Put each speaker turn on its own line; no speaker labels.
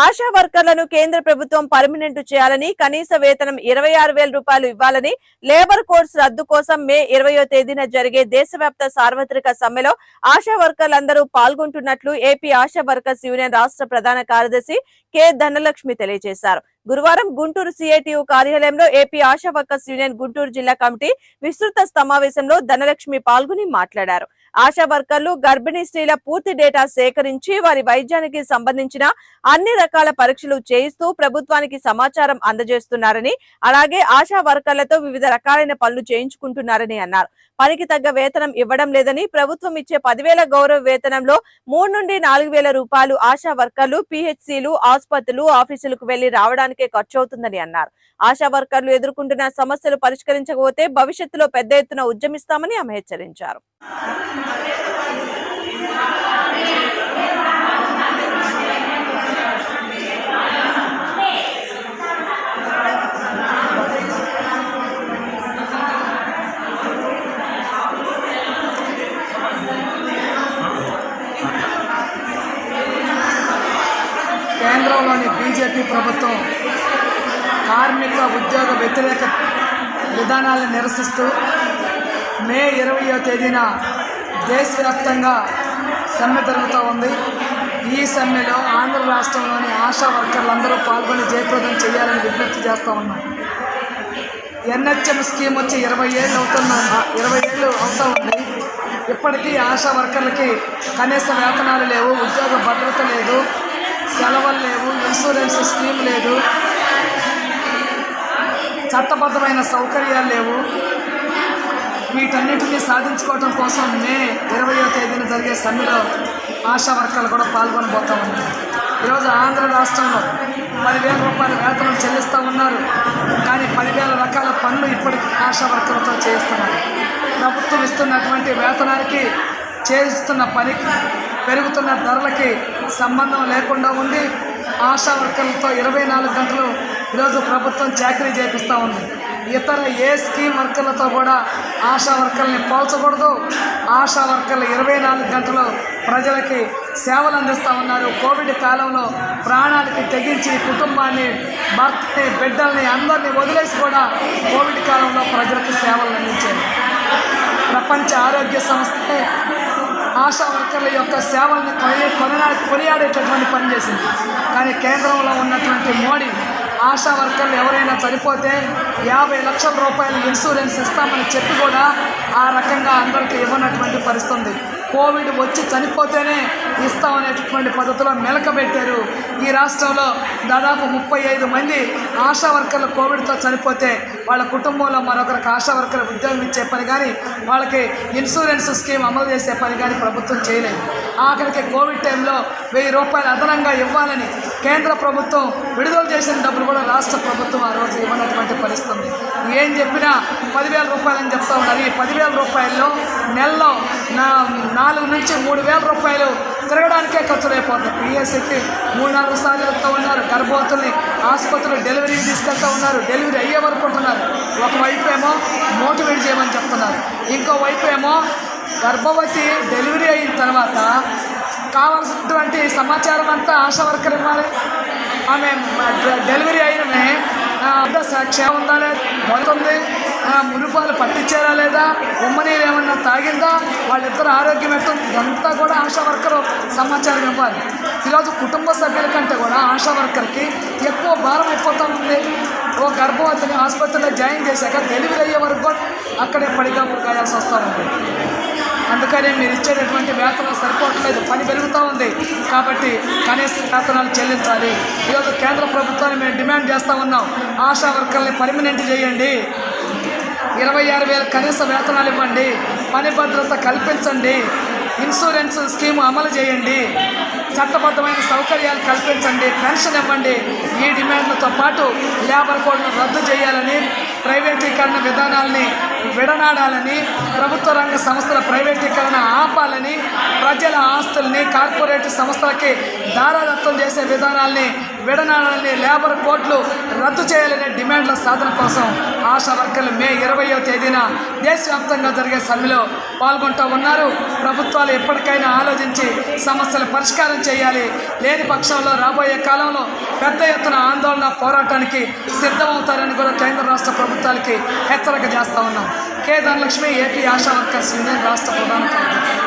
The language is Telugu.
ఆశా వర్కర్లను కేంద్ర ప్రభుత్వం పర్మనెంట్ చేయాలని, కనీస వేతనం 26,000 రూపాయలు ఇవ్వాలని, లేబర్ కోడ్స్ రద్దు కోసం మే 20వ తేదీన జరిగే దేశవ్యాప్త సార్వత్రిక సమ్మెలో ఆశా వర్కర్లందరూ పాల్గొంటున్నట్లు ఏపీ ఆశా వర్కర్స్ యూనియన్ రాష్ట్ర ప్రధాన కార్యదర్శి కె ధనలక్ష్మి తెలియజేశారు. గురువారం గుంటూరు సిఐటియు కార్యాలయంలో AP ASHA workers union Guntur జిల్లా కమిటీ విస్తృత సమావేశంలో ధనలక్ష్మి పాల్గొని మాట్లాడారు. ఆశా వర్కర్లు గర్భిణీ స్త్రీల పూర్తి డేటా సేకరించి వారి వైద్యానికి సంబంధించిన అన్ని రకాల పరీక్షలు చేయిస్తూ ప్రభుత్వానికి సమాచారం అందజేస్తున్నారని, అలాగే ఆశా వర్కర్లతో వివిధ రకాలైన పనులు చేయించుకుంటున్నారని అన్నారు. పనికి తగ్గ వేతనం ఇవ్వడం లేదని, ప్రభుత్వం ఇచ్చే 10,000 గౌరవ వేతనంలో 3 నుండి 4,000 రూపాయలు ఆశా వర్కర్లు పిహెచ్సిలు, ఆసుపత్రులు, ఆఫీసులకు వెళ్లి రావడానికే ఖర్చు అవుతుందని అన్నారు. ఆశా వర్కర్లు ఎదుర్కొంటున్న సమస్యలు పరిష్కరించకపోతే భవిష్యత్తులో పెద్ద ఎత్తున ఉద్యమిస్తామని ఆమె హెచ్చరించారు.
కేంద్రంలోని బీజేపీ ప్రభుత్వం కార్మిక ఉద్యోగ వ్యతిరేక విధానాలను నిరసిస్తూ మే 20వ తేదీన దేశవ్యాప్తంగా సమ్మె జరుగుతూ ఉంది. ఈ సమ్మెలో ఆంధ్ర రాష్ట్రంలోని ఆశా వర్కర్లందరూ పాల్గొని జయప్రదం చేయాలని విజ్ఞప్తి చేస్తూ ఉన్నాం. ఎన్హెచ్ఎం స్కీమ్ వచ్చి 20 ఏళ్ళు అవుతూ ఉంది. ఇప్పటికీ ఆశా వర్కర్లకి కనీస వేతనాలు లేవు, ఉద్యోగ భద్రత లేదు, సెలవులు లేవు, ఇన్సూరెన్స్ స్కీమ్ లేదు, చట్టబద్ధమైన సౌకర్యాలు లేవు. వీటన్నిటినీ సాధించుకోవడం కోసం మే 20వ తేదీన జరిగే సమ్మెలో ఆశా వర్కర్లు కూడా పాల్గొనబోతూ ఉన్నారు. ఈరోజు ఆంధ్ర రాష్ట్రంలో 10,000 రూపాయల వేతనం చెల్లిస్తూ ఉన్నారు. కానీ 10,000 రకాల పనులు ఇప్పటికీ ఆశా వర్కర్లతో చేస్తున్నారు. ప్రభుత్వం ఇస్తున్నటువంటి వేతనానికి, చేస్తున్న పనికి, పెరుగుతున్న ధరలకి సంబంధం లేకుండా ఉంది. ఆశా వర్కర్లతో 24 గంటలు ఈరోజు ప్రభుత్వం చాకరీ చేపిస్తూ ఉంది. ఇతర ఏ స్కీమ్ వర్కర్లతో కూడా ఆశా వర్కర్ని పోల్చకూడదు. ఆశా వర్కర్లు 24 గంటలు ప్రజలకి సేవలు అందిస్తూ ఉన్నారు. కోవిడ్ కాలంలో ప్రాణానికి తెగించి కుటుంబాన్ని, భర్తని, బిడ్డల్ని అందరినీ వదిలేసి కూడా కోవిడ్ కాలంలో ప్రజలకు సేవలు అందించారు. ప్రపంచ ఆరోగ్య సంస్థ ఆశా వర్కర్ల యొక్క సేవల్ని కొనియాడేటటువంటి పని చేసింది. కానీ కేంద్రంలో ఉన్నటువంటి మోడీ ఆశా వర్కర్లు ఎవరైనా చనిపోతే 50 లక్షల రూపాయలు ఇన్సూరెన్స్ ఇస్తామని చెప్పి కూడా ఆ రకంగా అందరికీ ఇవ్వనటువంటి పరిస్థితి ఉంది. కోవిడ్ వచ్చి చనిపోతేనే ఇస్తామనేటటువంటి పద్ధతిలో మెలకబెట్టారు. ఈ రాష్ట్రంలో దాదాపు 35 మంది ఆశా వర్కర్లు కోవిడ్తో చనిపోతే వాళ్ళ కుటుంబంలో మరొకరికి ఆశా వర్కర్లు ఉద్యోగం ఇచ్చే పని కానీ, వాళ్ళకి ఇన్సూరెన్స్ స్కీమ్ అమలు చేసే పని కానీ ప్రభుత్వం చేయలేదు. ఆఖరికి కోవిడ్ టైంలో 1000 రూపాయలు అదనంగా ఇవ్వాలని కేంద్ర ప్రభుత్వం విడుదల చేసిన డబ్బులు కూడా రాష్ట్ర ప్రభుత్వం ఆ రోజు ఇవ్వనటువంటి పరిస్థితి ఉంది. ఏం చెప్పినా 10,000 రూపాయలు అని చెప్తా ఉన్నారు. ఈ 10,000 రూపాయల్లో నెలలో 4 నుంచి 3,000 రూపాయలు తిరగడానికే ఖర్చులు అయిపోతుంది. పిఎస్సికి 3-4 సార్లు వెళ్తూ ఉన్నారు. గర్భవతుల్ని ఆసుపత్రులు డెలివరీకి తీసుకెళ్తూ ఉన్నారు. డెలివరీ అయ్యే వరకు ఉంటున్నారు. ఒకవైపు ఏమో మోటివేట్ చేయమని చెప్తున్నారు, ఇంకోవైపు ఏమో గర్భవతి డెలివరీ అయిన తర్వాత కావాల్సినటువంటి సమాచారం అంతా ఆశా వర్కర్ ఇవ్వాలి. ఆమె డెలివరీ అయినమే క్షేమం ఉందా లేదా, మొదలుంది, మునుపాలు పట్టించారా లేదా, ఉమ్మనీరు ఏమన్నా తాగిందా, వాళ్ళిద్దరు ఆరోగ్యం ఎట్టుంది, ఇదంతా కూడా ఆశా వర్కర్ సమాచారం ఇవ్వాలి. ఈరోజు కుటుంబ సభ్యుల కంటే కూడా ఆశా వర్కర్కి ఎక్కువ భారం అయిపోతూ ఉంది. ఓ గర్భవతిని ఆసుపత్రిలో జాయిన్ చేశాక డెలివరీ అయ్యే వరకు కూడా అక్కడే పడిగాపులు కాయాల్సి వస్తూ ఉంది. అందుకనే మీరు ఇచ్చేటటువంటి వేతనం సరిపోవట్లేదు, పని పెరుగుతూ ఉంది. కాబట్టి కనీస వేతనాలు చెల్లించాలి. ఈరోజు కేంద్ర ప్రభుత్వాన్ని మేము డిమాండ్ చేస్తూ ఉన్నాం. ఆశా వర్కర్ని పర్మనెంట్ చేయండి, 26,000 కనీస వేతనాలు ఇవ్వండి, పని భద్రత కల్పించండి, ఇన్సూరెన్స్ స్కీము అమలు చేయండి, చట్టబద్ధమైన సౌకర్యాలు కల్పించండి, పెన్షన్ ఇవ్వండి. ఈ డిమాండ్లతో పాటు లేబర్ కోడ్ను రద్దు చేయాలని, ప్రైవేటీకరణ విధానాలని విడనాడాలని, ప్రభుత్వ రంగ సంస్థల ప్రైవేటీకరణ ఆపాలని, ప్రజల ఆస్తుల్ని కార్పొరేట్ సంస్థలకి దారాదత్తం చేసే విధానాల్ని విడనాడాలని లేబర్ కోడ్లు రద్దు చేయాలనే డిమాండ్ల సాధన కోసం ఆశా వర్కర్లు మే 20వ తేదీన దేశవ్యాప్తంగా జరిగే సమ్మెలో పాల్గొంటూ ఉన్నారు. ప్రభుత్వాలు ఎప్పటికైనా ఆలోచించి సమస్యల పరిష్కారం చేయాలి. లేని పక్షంలో రాబోయే కాలంలో పెద్ద ఎత్తున ఆందోళన పోరాటానికి సిద్ధమవుతారని కూడా కేంద్ర రాష్ట్ర ప్రభుత్వాలకి హెచ్చరిక చేస్తూ ఉన్నాం. K Dhanalakshmi, AP ASHA workers union రాష్ట్ర ప్రధాన కార్యదర్శి.